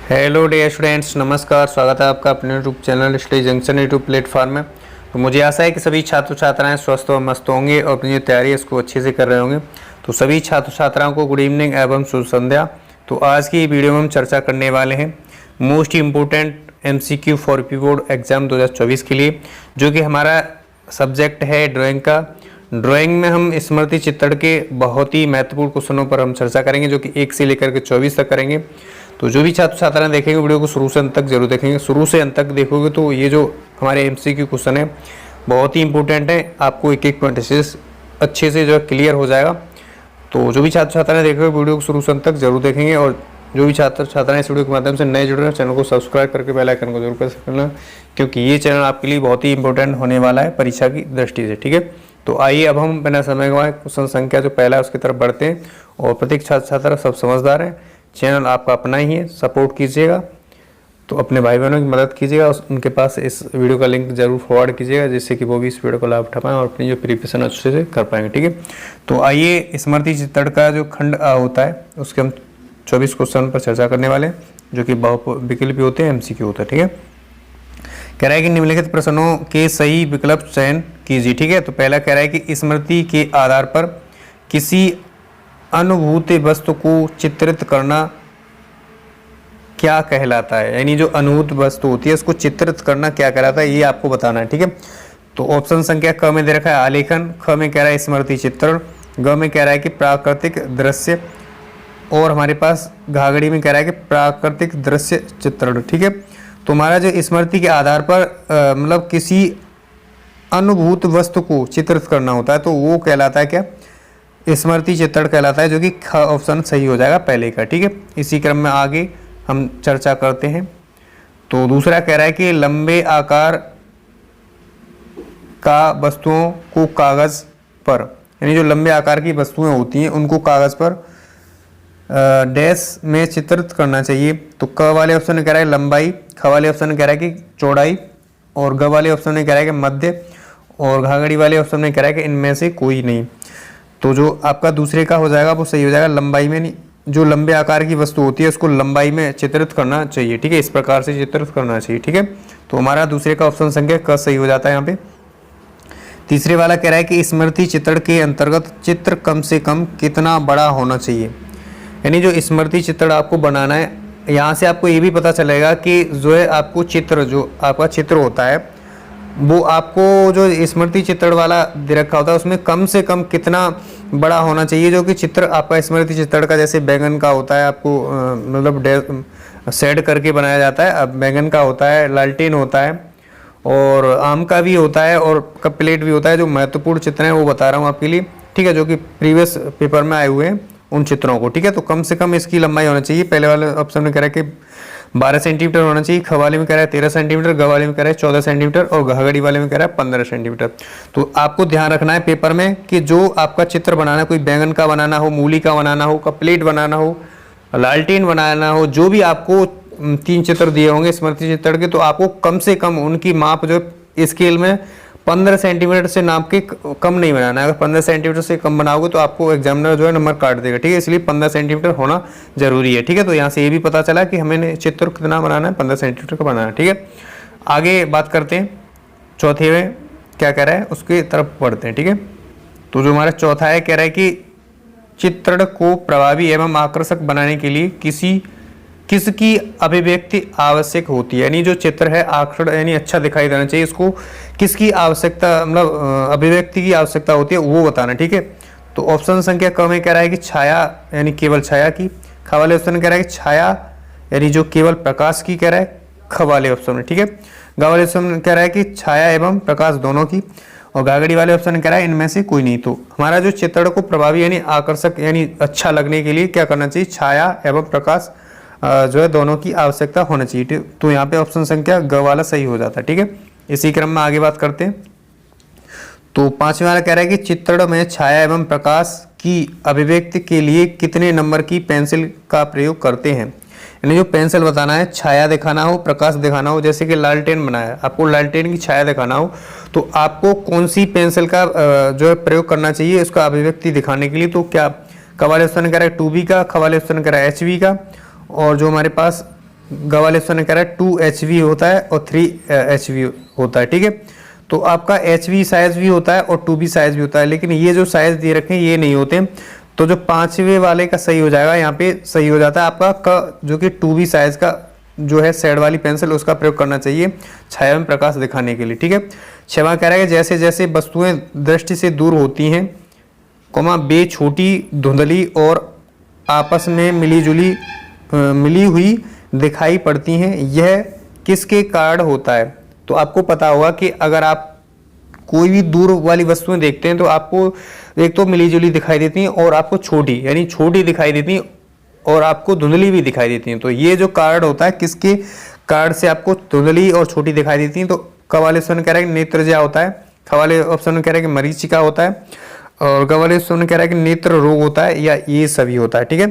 Hello dear students, नमस्कार। स्वागत है आपका अपने YouTube channel study junction YouTube platform में। तो मुझे आशा है कि सभी छात्र छात्राएं स्वस्थ और मस्त होंगे और अपनी जो तैयारी है इसको अच्छे से कर रहे होंगे। तो सभी छात्र छात्राओं को गुड इवनिंग एवं शुभ संध्या। तो आज की वीडियो में हम चर्चा करने वाले हैं most important MCQ for UP board exam 2024 के लिए, जो कि हमारा सब्जेक्ट है ड्राइंग का। ड्राइंग में हम स्मृति चित्रण के बहुत ही महत्वपूर्ण क्वेश्चनों पर हम चर्चा करेंगे, जो कि 1 से लेकर के 24 तक करेंगे। तो जो भी छात्र छात्राएं देखेंगे वीडियो को शुरू से अंत तक जरूर देखेंगे। शुरू से अंत तक देखोगे तो ये जो हमारे MCQ क्वेश्चन है बहुत ही इंपॉर्टेंट है, आपको एक एक पॉइंट अच्छे से जो है क्लियर हो जाएगा। तो जो भी छात्र छात्राएं देखेंगे वीडियो को शुरू से अंत तक जरूर देखेंगे, और जो भी छात्र छात्राएं इस वीडियो के माध्यम से नए जुड़ रहे हैं चैनल को सब्सक्राइब करके बेल आइकन को जरूर प्रेस करना, क्योंकि ये चैनल आपके लिए बहुत ही इंपॉर्टेंट होने वाला है परीक्षा की दृष्टि से। ठीक है, तो आइए अब हम बिना समय गंवाए क्वेश्चन संख्या जो पहला है उसकी तरफ बढ़ते हैं। और प्रत्येक छात्र छात्रा सब समझदार है, चैनल आपका अपना ही है, सपोर्ट कीजिएगा। तो अपने भाई बहनों की मदद कीजिएगा, उनके पास इस वीडियो का लिंक जरूर फॉरवर्ड कीजिएगा, जिससे कि वो भी इस वीडियो का लाभ उठा पाएँ और अपनी जो प्रिपरेशन अच्छे से कर पाएंगे। ठीक है, तो आइए स्मृति चित्रण का जो खंड होता है उसके हम 24 क्वेश्चन पर चर्चा करने वाले हैं, जो कि बहुविकल्पी होते हैं, MCQ होता है। ठीक है, कह रहा है कि निम्नलिखित प्रश्नों के सही विकल्प चयन कीजिए। ठीक है, तो पहला कह रहा है कि स्मृति के आधार पर किसी अनुभूति वस्तु को चित्रित करना क्या कहलाता है, यानी जो अनुभूत वस्तु होती है उसको चित्रित करना क्या कहलाता है, ये आपको बताना है। ठीक है, तो ऑप्शन संख्या क में दे रखा है आलेखन, ख में कह रहा है स्मृति चित्रण, ग में कह रहा है कि प्राकृतिक दृश्य, और हमारे पास घाघड़ी में कह रहा है कि प्राकृतिक दृश्य चित्रण। ठीक है, तो हमारा जो स्मृति के आधार पर मतलब किसी अनुभूत वस्तु को चित्रित करना होता है तो वो कहलाता है क्या, स्मृति चित्रण कहलाता है, जो कि ख ऑप्शन सही हो जाएगा पहले का। ठीक है, इसी क्रम में आगे हम चर्चा करते हैं। तो दूसरा कह रहा है कि लंबे आकार का वस्तुओं को कागज पर, यानी जो लंबे आकार की वस्तुएं होती हैं उनको कागज पर डैश में चित्रित करना चाहिए। तो क वाले ऑप्शन में कह रहा है लंबाई, ख वाले ऑप्शन में कह रहा है कि चौड़ाई, और ग वाले ऑप्शन में कह रहा है कि मध्य, और घाघड़ी वाले ऑप्शन में कह रहा है कि इनमें से कोई नहीं। तो जो आपका दूसरे का हो जाएगा वो सही हो जाएगा, लंबाई में नहीं, जो लंबे आकार की वस्तु होती है उसको लंबाई में चित्रित करना चाहिए। ठीक है, इस प्रकार से चित्रित करना चाहिए। ठीक है, तो हमारा दूसरे का ऑप्शन संख्या क सही हो जाता है यहाँ पे। तीसरे वाला कह रहा है कि स्मृति चित्रण के अंतर्गत चित्र कम से कम कितना बड़ा होना चाहिए, यानी जो स्मृति चित्रण आपको बनाना है, यहाँ से आपको ये भी पता चलेगा कि जो है आपको चित्र, जो आपका चित्र होता है वो आपको जो स्मृति चित्रण वाला दे रखा होता है उसमें कम से कम कितना बड़ा होना चाहिए। जो कि चित्र आपका स्मृति चित्रण का जैसे बैंगन का होता है, आपको मतलब शेड करके बनाया जाता है। अब बैंगन का होता है, लालटेन होता है, और आम का भी होता है, और कप प्लेट भी होता है। जो महत्वपूर्ण चित्र हैं वो बता रहा हूँ आपके लिए। ठीक है, जो कि प्रीवियस पेपर में आए हुए हैं उन चित्रों को। ठीक है, तो कम से कम इसकी लंबाई होना चाहिए। पहले वाले ऑप्शन में कह रहा है कि 12 सेंटीमीटर होना चाहिए, ख वाले में कह रहा है 13 सेंटीमीटर, ग वाले में कह रहा है 14 सेंटीमीटर, और घाघड़ी वाले में कह रहा है 15 सेंटीमीटर। तो आपको ध्यान रखना है पेपर में कि जो आपका चित्र बनाना है, कोई बैंगन का बनाना हो, मूली का बनाना हो, कप प्लेट बनाना हो, लालटेन बनाना हो, जो भी आपको 3 चित्र दिए होंगे स्मृति चित्रण के, तो आपको कम से कम उनकी माप जो स्केल में 15 सेंटीमीटर से नाप के कम नहीं बनाना है। अगर 15 सेंटीमीटर से कम बनाओगे तो आपको एग्जामिनर जो है नंबर काट देगा। ठीक है, इसलिए 15 सेंटीमीटर होना जरूरी है। ठीक है, तो यहाँ से ये भी पता चला कि हमें चित्र कितना बनाना है, 15 सेंटीमीटर का बनाना है। ठीक है, आगे बात करते हैं चौथे में क्या कह रहा है उसकी तरफ बढ़ते हैं। ठीक है, तो जो हमारा चौथा है कह रहा है कि चित्रण को प्रभावी एवं आकर्षक बनाने के लिए किसकी अभिव्यक्ति आवश्यक होती है, यानी जो चित्र है आकर्षण यानी अच्छा दिखाई देना चाहिए, इसको किसकी आवश्यकता मतलब अभिव्यक्ति की आवश्यकता होती है वो बताना। ठीक है, तो ऑप्शन संख्या क में कह रहा है कि छाया, यानी केवल छाया की। ख वाले ऑप्शन में कह रहा है कि छाया यानी जो केवल प्रकाश की कह रहा है, ख वाले ऑप्शन में। ठीक है, ग वाले ऑप्शन में कह रहा है कि छाया एवं प्रकाश दोनों की, और घाघड़ी वाले ऑप्शन में कह रहा है इनमें से कोई नहीं। तो हमारा जो चित्रण को प्रभावी यानी आकर्षक यानी अच्छा लगने के लिए क्या करना चाहिए, छाया एवं प्रकाश जो है दोनों की आवश्यकता होना चाहिए। तो यहाँ पे ऑप्शन संख्या ग वाला सही हो जाता है। ठीक है, इसी क्रम में आगे बात करते हैं। तो पांचवें वाला कह रहा है कि चित्रण में छाया एवं प्रकाश की अभिव्यक्ति के लिए कितने नंबर की पेंसिल का प्रयोग करते हैं, यानी जो पेंसिल बताना है, छाया दिखाना हो, प्रकाश दिखाना हो। जैसे कि लालटेन बनाया, आपको लालटेन की छाया दिखाना हो तो आपको कौन सी पेंसिल का जो है प्रयोग करना चाहिए उसका अभिव्यक्ति दिखाने के लिए। तो क्या क वाले ऑप्शन कह रहा है 2B का, ख वाले ऑप्शन कह रहा है HB का, और जो हमारे पास ग वाले ऑप्शन में कह रहा है 2HV होता है और 3HV होता है, ठीक है। तो आपका HV साइज भी होता है और 2B साइज भी होता है, लेकिन ये जो साइज दे रखे हैं ये नहीं होते। तो जो 5वें वाले का सही हो जाएगा, यहाँ पे सही हो जाता है आपका क, जो कि 2B साइज का जो है शेड वाली पेंसिल, उसका प्रयोग करना चाहिए छाया में प्रकाश दिखाने के लिए, ठीक है। 6वां कह रहा है जैसे जैसे वस्तुएं दृष्टि से दूर होती हैं, वे छोटी, धुंधली और आपस में मिली हुई दिखाई पड़ती हैं, यह किसके कारण होता है। तो आपको पता होगा कि अगर आप कोई भी दूर वाली वस्तुएं देखते हैं तो आपको एक तो मिली जुली दिखाई देती हैं और आपको छोटी यानी छोटी दिखाई देती हैं और आपको धुंधली भी दिखाई देती हैं। तो ये जो कारण होता है, किसके कारण से आपको धुंधली और छोटी दिखाई देती हैं, तो क वाले ऑप्शन में कह रहा है कि नेत्रज्या होता है, ख वाले ऑप्शन में कह रहा है कि मरीचिका होता है, और ग वाले ऑप्शन में कह रहा है कि नेत्र रोग होता है, या ये सभी होता है, ठीक है।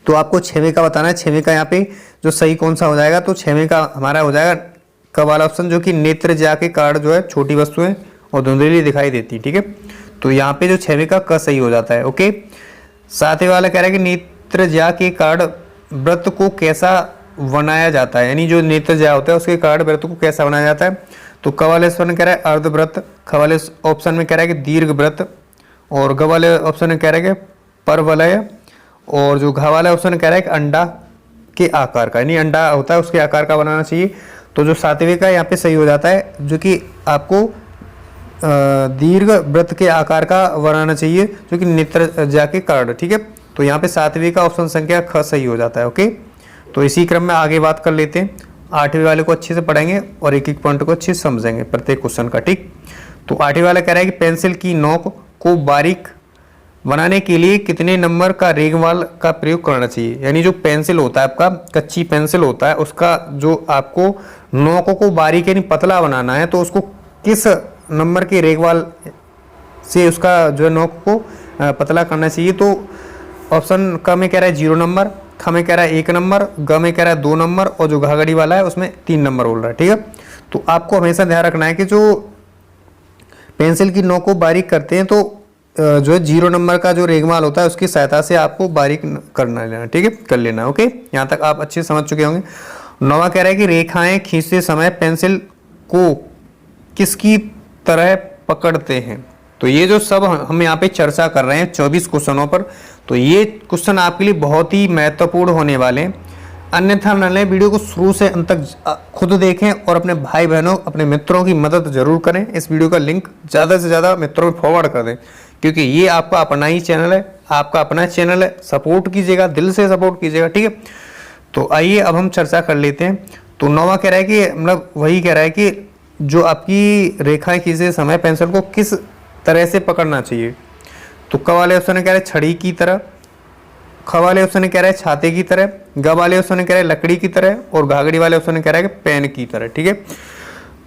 तो आपको 6वें का बताना है। 6वें का यहाँ पे जो सही कौन सा हो जाएगा, तो 6वें का हमारा हो जाएगा क वाला ऑप्शन, जो कि नेत्रज्या के कारण जो है छोटी वस्तुएं और धुंधली दिखाई देती, ठीक है। तो यहाँ पे जो 6वें का क सही हो जाता है, ओके। 7वें वाला कह रहा है कि नेत्रज्या के कारण व्रत को कैसा बनाया जाता है, यानी जो नेत्रज्या होता है उसके कारण व्रत को कैसा बनाया जाता है। तो क वाले ऑप्शन में कह रहा है अर्धव्रत, ख वाले ऑप्शन में कह रहा है कि दीर्घ व्रत, और ग वाले ऑप्शन में कह रहा है कि परवलय, और जो घ वाला ऑप्शन कह रहा है कि अंडा के आकार का, यानी अंडा होता है उसके आकार का बनाना चाहिए। तो जो 7वें का यहाँ पे सही हो जाता है, जो कि आपको दीर्घ व्रत के आकार का बनाना चाहिए, जो कि नेत्रज्या के कारण, ठीक है। तो यहाँ पे 7वें का ऑप्शन संख्या ख सही हो जाता है, ओके। तो इसी क्रम में आगे बात कर लेते हैं। 8वें वाले को अच्छे से पढ़ेंगे और एक एक पॉइंट को अच्छे से समझेंगे प्रत्येक क्वेश्चन का, ठीक। तो 8वें वाला कह रहा है कि पेंसिल की नोक को बारीक बनाने के लिए कितने नंबर का रेगमाल का प्रयोग करना चाहिए, यानी जो पेंसिल होता है आपका कच्ची पेंसिल होता है, उसका जो आपको नोक को बारीक यानी पतला बनाना है, तो उसको किस नंबर के रेगमाल से उसका जो है नोक को पतला करना चाहिए। तो ऑप्शन क में कह रहा है 0 नंबर, ख में कह रहा है 1 नंबर, ग में कह रहा है 2 नंबर, और जो घाघड़ी वाला है उसमें 3 नंबर बोल रहा है, ठीक है। तो आपको हमेशा ध्यान रखना है कि जो पेंसिल की नोक को बारीक करते हैं तो जो है 0 नंबर का जो रेगमाल होता है उसकी सहायता से आपको बारीक करना लेना, ठीक है, कर लेना, ओके। यहाँ तक आप अच्छे समझ चुके होंगे। 9वां कह रहा है कि रेखाएं खींचते समय पेंसिल को किसकी तरह पकड़ते हैं। तो ये जो सब हम यहाँ पे चर्चा कर रहे हैं 24 क्वेश्चनों पर, तो ये क्वेश्चन आपके लिए बहुत ही महत्वपूर्ण होने वाले हैं। अन्यथा न लें, वीडियो को शुरू से अंत तक खुद देखें और अपने भाई बहनों अपने मित्रों की मदद जरूर करें। इस वीडियो का लिंक ज़्यादा से ज़्यादा मित्रों में फॉरवर्ड कर दें, क्योंकि ये आपका अपना ही चैनल है, आपका अपना चैनल है। सपोर्ट कीजिएगा, दिल से सपोर्ट कीजिएगा, ठीक है। तो आइए अब हम चर्चा कर लेते हैं। तो 9वां कह रहा है कि मतलब वही कह रहा है कि जो आपकी रेखाएं खींचते समय पेंसिल को किस तरह से पकड़ना चाहिए। तो क वाले ऑप्शन में कह रहा है छड़ी की तरह, ख वाले ऑप्शन में कह रहा है छाते की तरह, ग वाले ऑप्शन में कह रहा है लकड़ी की तरह, और घाघड़ी वाले ऑप्शन में कह रहा है कि पेन की तरह, ठीक है।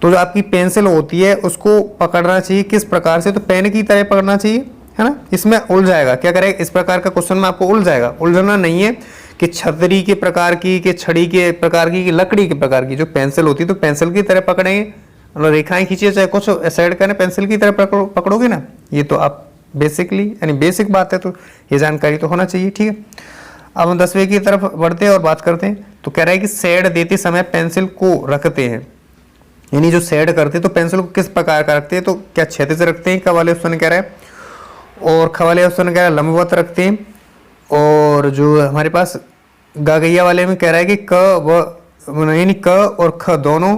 तो जो आपकी पेंसिल होती है उसको पकड़ना चाहिए किस प्रकार से, तो पेन की तरह पकड़ना चाहिए, है ना। इसमें उलझ जाएगा, क्या करेगा, इस प्रकार का क्वेश्चन में आपको उलझ जाएगा। उलझना नहीं है कि छतरी के प्रकार की, कि छड़ी के प्रकार की, कि लकड़ी के प्रकार की जो पेंसिल होती है तो पेंसिल की तरह पकड़ेंगे, मतलब रेखाएं खींचिए चाहे कुछ साइड करें, पेंसिल की तरह पकड़ोगे ना। ये तो आप बेसिकली यानी बेसिक बात है, तो ये जानकारी तो होना चाहिए, ठीक है। अब हम 10वें की तरफ बढ़ते हैं और बात करते हैं। तो कह रहा है कि शेड देते समय पेंसिल को रखते हैं, यानी जो शेड करते हैं तो पेंसिल को किस प्रकार का रखते हैं, तो क्या क्षैतिज रखते हैं, क वाले ऑप्शन कह रहा है, और ख वाले ऑप्शन कह रहा है लंबवत रखते हैं, और जो हमारे पास गागैया वाले में कह रहा है कि यानी क और ख दोनों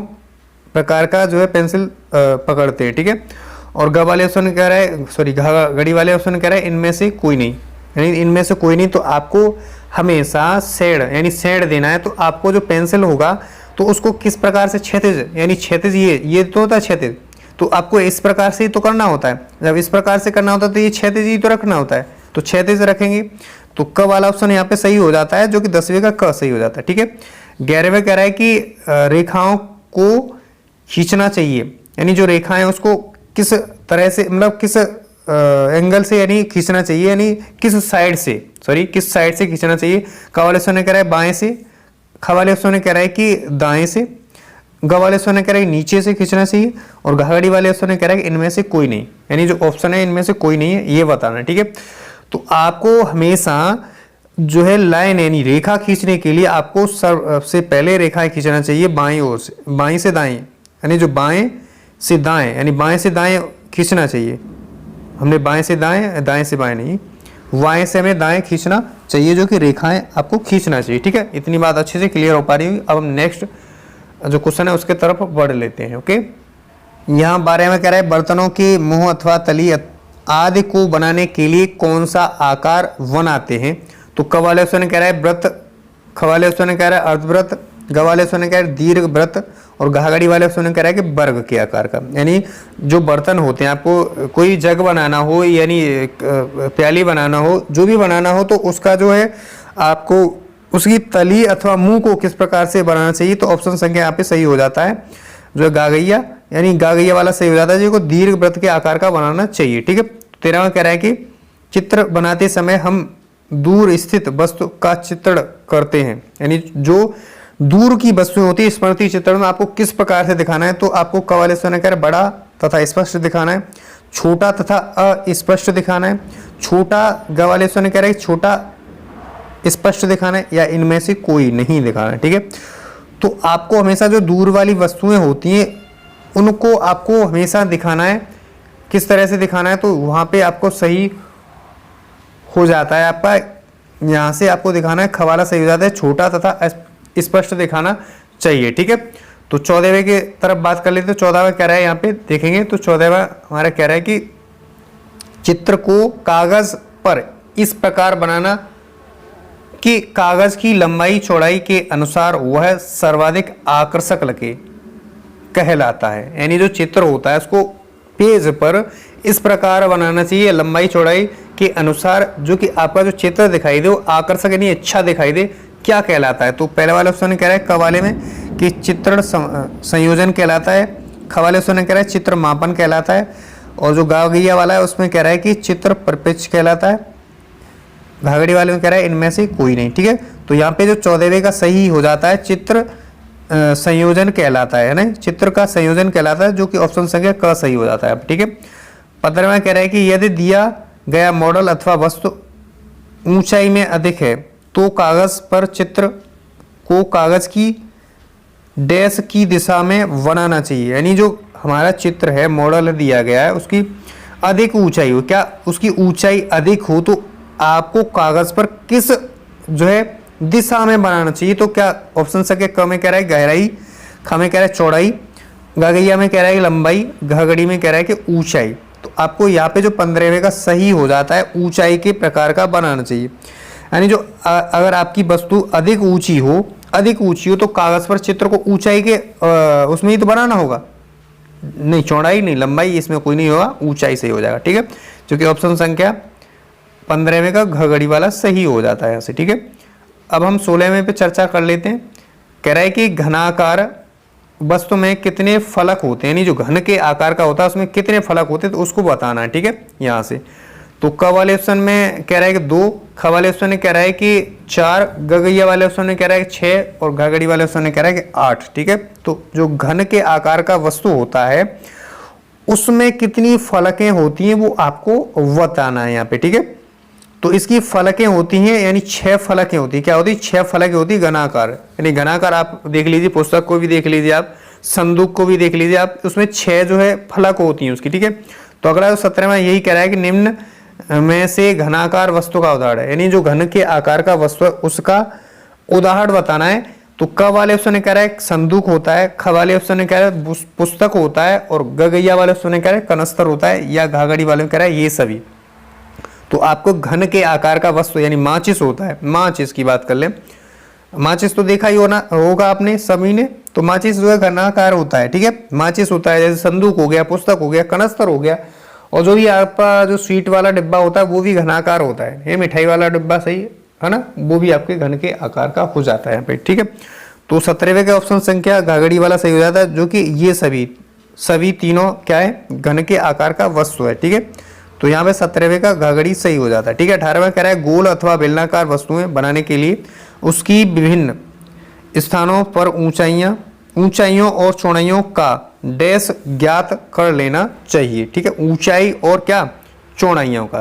प्रकार का जो है पेंसिल पकड़ते हैं, ठीक है। और ग वाले ऑप्शन कह रहा है, सॉरी घड़ी वाले ऑप्शन कह रहा है इनमें से कोई नहीं, यानी इनमें से कोई नहीं। तो आपको हमेशा शेड यानी शेड देना है, तो आपको जो पेंसिल होगा तो उसको किस प्रकार से क्षैतिज, यानी क्षैतिज ये तो होता है क्षैतिज, तो आपको इस प्रकार से तो करना होता है। जब इस प्रकार से करना होता है तो ये क्षैतिज ही तो रखना होता है, तो क्षैतिज रखेंगे। तो क वाला ऑप्शन यहाँ पे सही हो जाता है, जो कि 10वें का क सही हो जाता है, ठीक है। 11वें कह रहा है कि रेखाओं को खींचना चाहिए, यानी जो रेखाएं उसको किस तरह से, मतलब किस एंगल से यानी खींचना चाहिए, यानी किस साइड से, किस साइड से खींचना चाहिए। क वाले ऑप्शन ने कह रहा है बाएं से, ख वाले ऑप्शन ने कह रहा है कि दाएं से, ग वाले ऑप्शन ने कह रहा है नीचे से खींचना चाहिए, और घाघड़ी वाले ऑप्शन ने कह रहा है कि इनमें से कोई नहीं, यानी जो ऑप्शन है इनमें से कोई नहीं है, ये बताना है, ठीक है। तो आपको हमेशा जो है लाइन यानी रेखा खींचने के लिए आपको सबसे पहले रेखाएं खींचना चाहिए बाईं ओर से, बाईं से दाएं, यानी जो बाएं से दाएं यानी बाएं से दाएं खींचना चाहिए। हमने बाएं से दाएं, दाएं से बाएं नहीं, बाएं से हमें दाएं खींचना चाहिए, जो कि रेखाएं आपको खींचना चाहिए। ठीक है, इतनी बात अच्छे से क्लियर हो पा रही होगी। अब हम नेक्स्ट जो क्वेश्चन है उसके तरफ बढ़ लेते हैं। ओके, यहाँ बारे में कह रहा है बर्तनों के मुंह अथवा तली आदि को बनाने के लिए कौन सा आकार बनाते हैं? तो क वाले ऑप्शन कह रहा है व्रत, ख वाले ऑप्शन कह रहा है अर्धव्रत, ग वाले ऑप्शन कह रहा है दीर्घ व्रत, और घाघड़ी वाले ऑप्शन कह रहा है कि वर्ग के आकार का। यानी जो बर्तन होते हैं, आपको कोई जग बनाना हो यानी प्याली बनाना हो, जो भी बनाना हो, तो उसका जो है आपको उसकी तली अथवा मुंह को किस प्रकार से बनाना चाहिए? तो ऑप्शन संख्या यहाँ पे सही हो जाता है, जो है गागैया, यानी गागैया वाला सही हो जाता है, जिसको दीर्घ व्रत के आकार का बनाना चाहिए। ठीक है, 13वां कह रहा है कि चित्र बनाते समय हम दूर स्थित वस्तु का चित्रण करते हैं, यानी जो दूर की वस्तुएं होती है स्मृति चित्रण में आपको किस प्रकार से दिखाना है? तो आपको क वाले ऑप्शन कह रहा है बड़ा तथा स्पष्ट दिखाना है, छोटा तथा अस्पष्ट दिखाना है, छोटा ग वाले ऑप्शन कह रहा है छोटा स्पष्ट दिखाना है, या इनमें से कोई नहीं दिखाना है। ठीक है, तो आपको हमेशा जो दूर वाली वस्तुएं होती हैं उनको आपको हमेशा दिखाना है। किस तरह से दिखाना है? तो वहां पे आपको सही हो जाता है, आपका यहाँ से आपको दिखाना है, खवाला सही हो जाता है, छोटा तथा स्पष्ट दिखाना चाहिए। ठीक है, तो 14वें के तरफ बात कर लेते हैं। 14वां कह रहा है, यहाँ पे देखेंगे तो 14वां हमारा कह रहा है कि चित्र को कागज पर इस प्रकार बनाना कि कागज की लंबाई चौड़ाई के अनुसार वह सर्वाधिक आकर्षक लगे कहलाता है। यानी जो चित्र होता है उसको पेज पर इस प्रकार बनाना चाहिए लंबाई चौड़ाई के अनुसार, जो कि आपका जो चित्र दिखाई दे वो आकर्षक यानी अच्छा दिखाई दे, क्या कहलाता है? तो पहले वाले ऑप्शन कह रहा है क वाले में कि चित्रण संयोजन कहलाता है, ख वाले ऑप्शन कह रहा है चित्र मापन कहलाता है, और जो गागैया वाला है उसमें कह रहा है कि चित्र परिपेक्ष कहलाता है, घाघड़ी वाले में कह रहा है इनमें से कोई नहीं। ठीक है, तो यहाँ पे जो 14वें का सही हो जाता है चित्र संयोजन कहलाता है ना, चित्र का संयोजन कहलाता है, जो कि ऑप्शन संख्या क सही हो जाता है। ठीक है, 15वां कह रहा है कि यदि दिया गया मॉडल अथवा वस्तु ऊंचाई में अधिक है तो कागज पर चित्र को कागज की डैश की दिशा में बनाना चाहिए। यानी जो हमारा चित्र है, मॉडल दिया गया है, उसकी अधिक ऊंचाई हो, क्या उसकी ऊंचाई अधिक हो तो आपको कागज पर किस जो है दिशा में बनाना चाहिए? तो क्या ऑप्शन संख्या क में कह रहा है गहराई, ख में कह रहा है चौड़ाई, गागैया में कह रहा है लंबाई, घाघड़ी में कह रहा है कि ऊंचाई। तो आपको यहाँ पे जो 15वें का सही हो जाता है ऊंचाई के प्रकार का बनाना चाहिए। यानी जो अगर आपकी वस्तु अधिक ऊंची हो तो कागज पर चित्र को ऊंचाई के उसमें ही तो बनाना होगा, नहीं चौड़ाई नहीं लंबाई इसमें कोई नहीं होगा, ऊंचाई से ही हो जाएगा। ठीक है, क्योंकि ऑप्शन संख्या 15वें का घाघड़ी वाला सही हो जाता है यहाँ से। ठीक है, अब हम 16वें पे चर्चा कर लेते हैं। कह रहा है कि घनाकार वस्तु में कितने फलक होते हैं, यानी जो घन के आकार का होता है उसमें कितने फलक होते हैं तो उसको बताना है। ठीक है, यहाँ से तो क वाले ऑप्शन में कह रहा है कि 2, ख वाले ऑप्शन में कह रहा है कि 4, गगैया वाले ऑप्शन में कह रहा है कि 6, और घाघड़ी वाले ऑप्शन में कह रहा है कि 8। ठीक है, तो जो घन के आकार का वस्तु होता है उसमें कितनी फलकें होती हैं वो आपको बताना है यहाँ पे। ठीक है, तो इसकी फलकें होती हैं, यानी 6 फलकें होती है। क्या होती है? 6 फलकें होती है घनाकार, यानी घनाकार आप देख लीजिए, पुस्तक को भी देख लीजिए आप, संदूक को भी देख लीजिए आप, उसमें 6 जो है फलक होती हैं उसकी। ठीक है, तो अगला 17वां यही कह रहा है कि निम्न में से घनाकार वस्तु का उदाहरण है, यानी जो घन के आकार का वस्तु है उसका उदाहरण बताना है। तो क वाले ऑप्शन ने कह रहा है संदूक होता है, ख वाले ऑप्शन ने कह रहा है पुस्तक होता है, और गगैया वाले ऑप्शन ने कह रहा है कनस्तर होता है, या घाघड़ी वाले में कह रहा है ये सभी। तो आपको घन के आकार का वस्तु यानी माचिस होता है, माचिस की बात कर ले, माचिस तो देखा ही होगा आपने सभी ने, तो माचिस जो है घनाकार होता है। ठीक है, माचिस होता है, जैसे संदूक हो गया, पुस्तक हो गया, कनस्तर हो गया, और जो भी आपका जो स्वीट वाला डिब्बा होता है वो भी घनाकार होता है। ये मिठाई वाला डिब्बा सही है ना, वो भी आपके घन के आकार का हो जाता है यहाँ पे। ठीक है, तो 17वें का ऑप्शन संख्या घाघड़ी वाला सही हो जाता है, जो कि ये सभी तीनों क्या है घन के आकार का वस्तु है। ठीक है, तो यहाँ पे 17वें का घाघड़ी सही हो जाता है। ठीक है, 18वां कह रहा है गोल अथवा बेलनाकार वस्तुएं बनाने के लिए उसकी विभिन्न स्थानों पर ऊंचाइयों और चौड़ाइयों का डैश ज्ञात कर लेना चाहिए। ठीक है, ऊंचाई और क्या चौड़ाइयों का।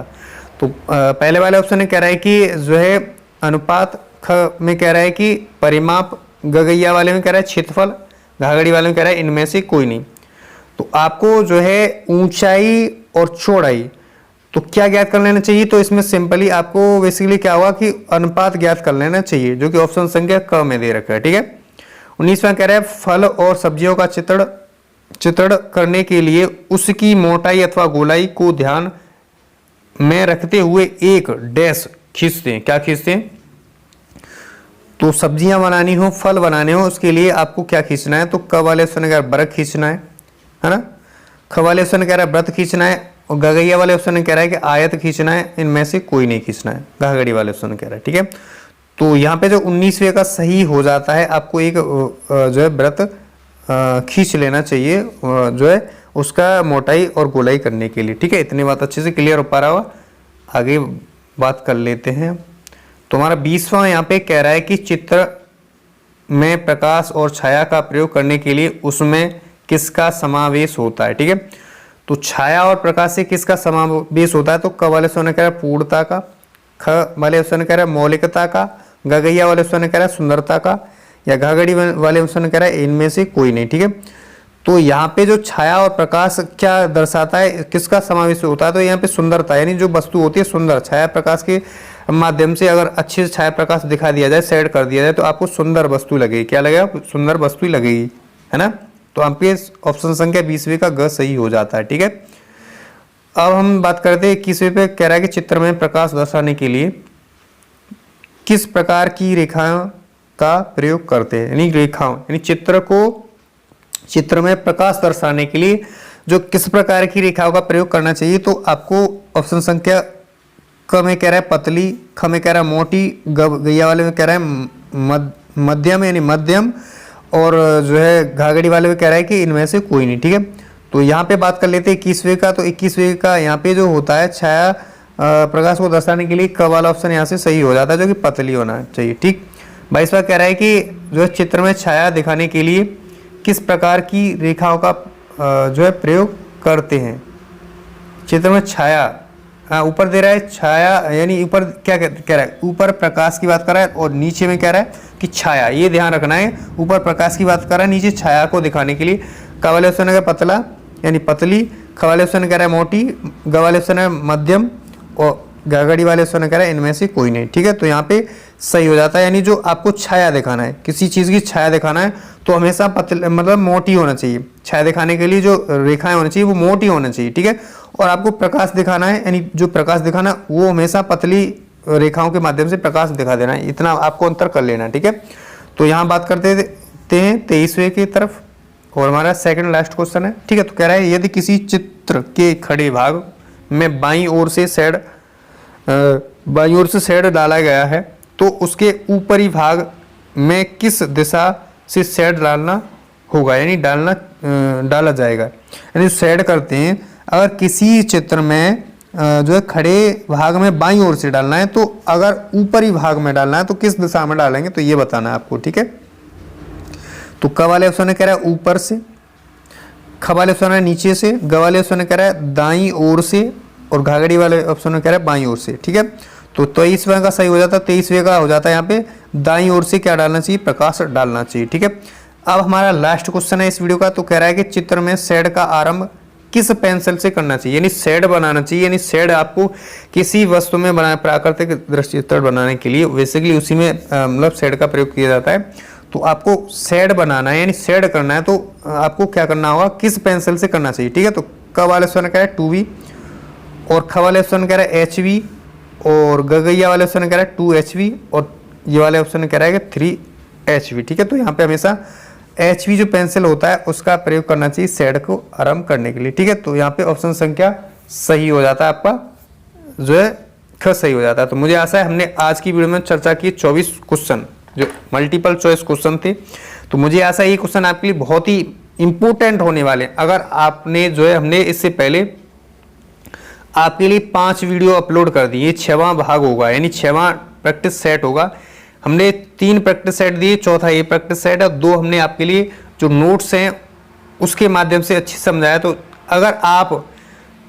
तो पहले वाले ऑप्शन ने कह रहा है कि जो है अनुपात, ख में कह रहा है कि परिमाप, गगैया वाले में कह रहा है क्षेत्रफल, घाघड़ी वाले में कह रहा है इनमें से कोई नहीं। तो आपको जो है ऊंचाई और चौड़ाई तो क्या ज्ञात कर लेना चाहिए, तो इसमें सिंपली आपको बेसिकली क्या होगा कि अनुपात ज्ञात कर लेना चाहिए, जो कि ऑप्शन संख्या क में दे रखा है। ठीक है। 19वां कह रहा है फल और सब्जियों का चित्रण करने के लिए उसकी मोटाई अथवा गोलाई को ध्यान में रखते हुए एक डैश खींचते हैं। क्या खींचते हैं, तो सब्जियां बनानी हो, फल बनाने हो, उसके लिए आपको क्या खींचना है, तो क वाले ऑप्शन में कह रहा है बरक खींचना है ना। ख वाले ऑप्शन में कह रहा है व्रत खींचना है, और गगैया वाले ऑप्शन में कह रहा है कि आयत खींचना है। इनमें से कोई नहीं खींचना है, घाघड़ी वाले ऑप्शन में कह रहा है। ठीक है। तो यहाँ पे जो 19वें का सही हो जाता है, आपको एक जो है व्रत खींच लेना चाहिए जो है उसका मोटाई और गोलाई करने के लिए। ठीक है। इतनी बात अच्छे से क्लियर हो पा रहा होगा। आगे बात कर लेते हैं। तो हमारा 20वां यहाँ पे कह रहा है कि चित्र में प्रकाश और छाया का प्रयोग करने के लिए उसमें किसका समावेश होता है। ठीक है। तो छाया और प्रकाश से किसका समावेश होता है, तो क वाले ऑप्शन कह रहा है पूर्णता का, ख वाले ऑप्शन कह रहा है मौलिकता का, गगैया वाले ऑप्शन कह रहा है सुंदरता का, या घाघड़ी वाले ऑप्शन कह रहा है इनमें से कोई नहीं। ठीक है। तो यहाँ पे जो छाया और प्रकाश क्या दर्शाता है, किसका समावेश होता है, तो यहाँ पे सुंदरता, यानी जो वस्तु होती है सुंदर, छाया प्रकाश के माध्यम से अगर अच्छे से छाया प्रकाश दिखा दिया जाए, सेट कर दिया जाए, तो आपको सुंदर वस्तु लगेगी। क्या लगेगा, सुंदर वस्तु लगेगी, है ना। तो आपके ऑप्शन संख्या 20वें का ग सही हो जाता है। ठीक है। अब हम बात करते हैं 21वें पे। कह रहा है कि चित्र में प्रकाश दर्शाने के लिए किस प्रकार की रेखाओं का प्रयोग करते हैं, यानी रेखाओं, यानी चित्र में प्रकाश दर्शाने के लिए जो किस प्रकार की रेखाओं का प्रयोग करना चाहिए, तो आपको ऑप्शन संख्या क में कह रहा है पतली, ख में कह रहा है मोटी, गैया वाले में कह रहा है मध्यम यानी मध्यम, और जो है घाघड़ी वाले में कह रहा है कि इनमें से कोई नहीं। ठीक है। तो यहाँ पे बात कर लेते हैं 21वें का। तो 21वें का यहाँ पे जो होता है छाया प्रकाश को दर्शाने के लिए क वाला ऑप्शन यहाँ से सही हो जाता है, जो कि पतली होना चाहिए। ठीक। 22वां कह रहा है कि जो है चित्र में छाया दिखाने के लिए किस प्रकार की रेखाओं का जो है प्रयोग करते हैं। चित्र में छाया, ऊपर दे रहा है छाया, यानी ऊपर क्या कह रहा है, ऊपर प्रकाश की बात कर रहा है, और नीचे में कह रहा है कि छाया, ये ध्यान रखना है। ऊपर प्रकाश की बात कर रहा है, नीचे छाया को दिखाने के लिए क वाले ऑप्शन है पतला यानी पतली, ख वाले ऑप्शन कह रहा है मोटी, ग वाले ऑप्शन है मध्यम, और घाघड़ी वाले ऑप्शन कह रहा है इनमें से कोई नहीं। ठीक है। तो यहाँ पे सही हो जाता है, यानी जो आपको छाया दिखाना है, किसी चीज़ की छाया दिखाना है, तो हमेशा पतले मतलब मोटी होना चाहिए। छाया दिखाने के लिए जो रेखाएं होनी चाहिए वो मोटी होना चाहिए। ठीक है। और आपको प्रकाश दिखाना है, यानी जो प्रकाश दिखाना है वो हमेशा पतली रेखाओं के माध्यम से प्रकाश दिखा देना है। इतना आपको अंतर कर लेना है। ठीक है। तो यहाँ बात करते हैं 23वें की तरफ, और हमारा सेकंड लास्ट क्वेश्चन है। ठीक है। तो कह रहा है यदि किसी चित्र के खड़े भाग में बाईं ओर से शेड डाला गया है, तो उसके ऊपरी भाग में किस दिशा से शेड डालना होगा, यानी डाला जाएगा। यानी शेड करते हैं, अगर किसी चित्र में जो है खड़े भाग में बाईं ओर से डालना है, तो अगर ऊपरी भाग में डालना है तो किस दिशा में डालेंगे, तो ये बताना है आपको। ठीक है। तो क वाले ऑप्शन कह रहा है ऊपर से, ख वाले ऑप्शन है नीचे से, ग वाले ऑप्शन कह रहा है दाईं ओर से, और घाघड़ी वाले ऑप्शन में कह रहा है बाईं ओर से। ठीक है। तो 23वें का सही हो जाता है। 23वें का हो जाता है यहाँ पे दाईं ओर से क्या डालना चाहिए, प्रकाश डालना चाहिए। ठीक है। अब हमारा लास्ट क्वेश्चन है इस वीडियो का। तो कह रहा है कि चित्र में शेड का आरंभ किस पेंसिल से करना चाहिए, यानी शेड बनाना चाहिए, यानी शेड आपको किसी वस्तु में बनाना, प्राकृतिक दृश्यचित्र बनाने के लिए बेसिकली उसी में मतलब शेड का प्रयोग किया जाता है। तो आपको शेड बनाना है, यानी शेड करना है, तो आपको क्या करना होगा, किस पेंसिल से करना चाहिए। ठीक है। तो क वाले ऑप्शन कह रहा है 2B, और ख वाले ऑप्शन कह रहा है HB, और गगैया वाले ऑप्शन कह रहा है 2HB, और ये वाले ऑप्शन कह रहा है कि 3HB। ठीक है। तो यहाँ पे हमेशा HB जो पेंसिल होता है उसका प्रयोग करना चाहिए शेड को आरंभ करने के लिए। ठीक है। तो यहाँ पे ऑप्शन संख्या सही हो जाता है, आपका जो है ख सही हो जाता है। तो मुझे आशा है हमने आज की वीडियो में चर्चा की 24 क्वेश्चन जो मल्टीपल चॉइस क्वेश्चन थे। तो मुझे आशा है ये क्वेश्चन आपके लिए बहुत ही इंपॉर्टेंट होने वाले। अगर आपने जो है, हमने इससे पहले आपके लिए 5 वीडियो अपलोड कर दी, ये 6वां भाग होगा, यानी 6वां प्रैक्टिस सेट होगा। हमने 3 प्रैक्टिस सेट दिए, चौथा ये प्रैक्टिस सेट है, 2 हमने आपके लिए जो नोट्स हैं उसके माध्यम से अच्छे समझाया। तो अगर आप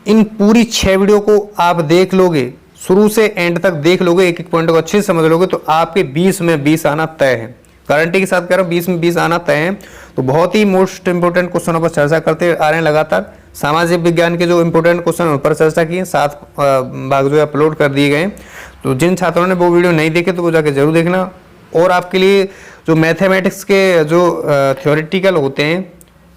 इन पूरी 6 वीडियो को आप देख लोगे, शुरू से एंड तक देख लोगे, एक एक पॉइंट को अच्छे से समझ लोगे, तो आपके 20 में 20 आना तय है। गारंटी के साथ कह रहा हूँ 20 में 20 आना तय है। तो बहुत ही मोस्ट इंपोर्टेंट क्वेश्चनों पर चर्चा करते आ रहे हैं लगातार। सामाजिक विज्ञान के जो इंपोर्टेंट क्वेश्चन उन पर चर्चा की है, 7 भाग जो है अपलोड कर दिए गए। तो जिन छात्रों ने वो वीडियो नहीं देखे तो वो जाके जरूर देखना। और आपके लिए जो मैथमेटिक्स के जो थ्योरेटिकल होते हैं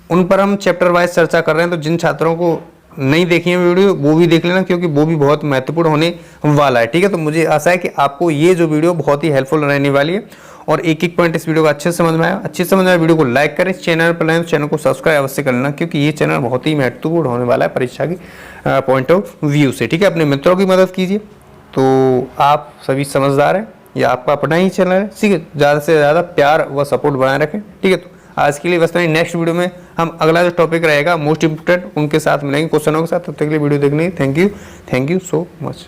उन पर हम चैप्टर वाइज चर्चा कर रहे हैं। तो जिन छात्रों को नहीं देखी है वीडियो वो भी देख लेना, क्योंकि वो भी बहुत महत्वपूर्ण होने वाला है। ठीक है, तो मुझे आशा है कि आपको ये जो वीडियो बहुत ही हेल्पफुल रहने वाली है और एक एक पॉइंट इस वीडियो का अच्छे से समझ में आया। अच्छे से समझ में आया वीडियो को लाइक करें, चैनल पर लाएं तो चैनल को सब्सक्राइब अवश्य कर लेना, क्योंकि ये चैनल बहुत ही महत्वपूर्ण होने वाला है परीक्षा की पॉइंट ऑफ व्यू से। ठीक है, अपने मित्रों की मदद कीजिए। तो आप सभी समझदार हैं, ये आपका अपना ही चैनल है। ठीक है, ज़्यादा से ज़्यादा प्यार व सपोर्ट बनाए रखें। ठीक है, तो आज के लिए बस नहीं, नेक्स्ट वीडियो में हम अगला जो टॉपिक रहेगा मोस्ट इंपोर्टेंट उनके साथ मिलेंगे, क्वेश्चनों के साथ। तब तक के लिए वीडियो देखने की थैंक यू सो मच।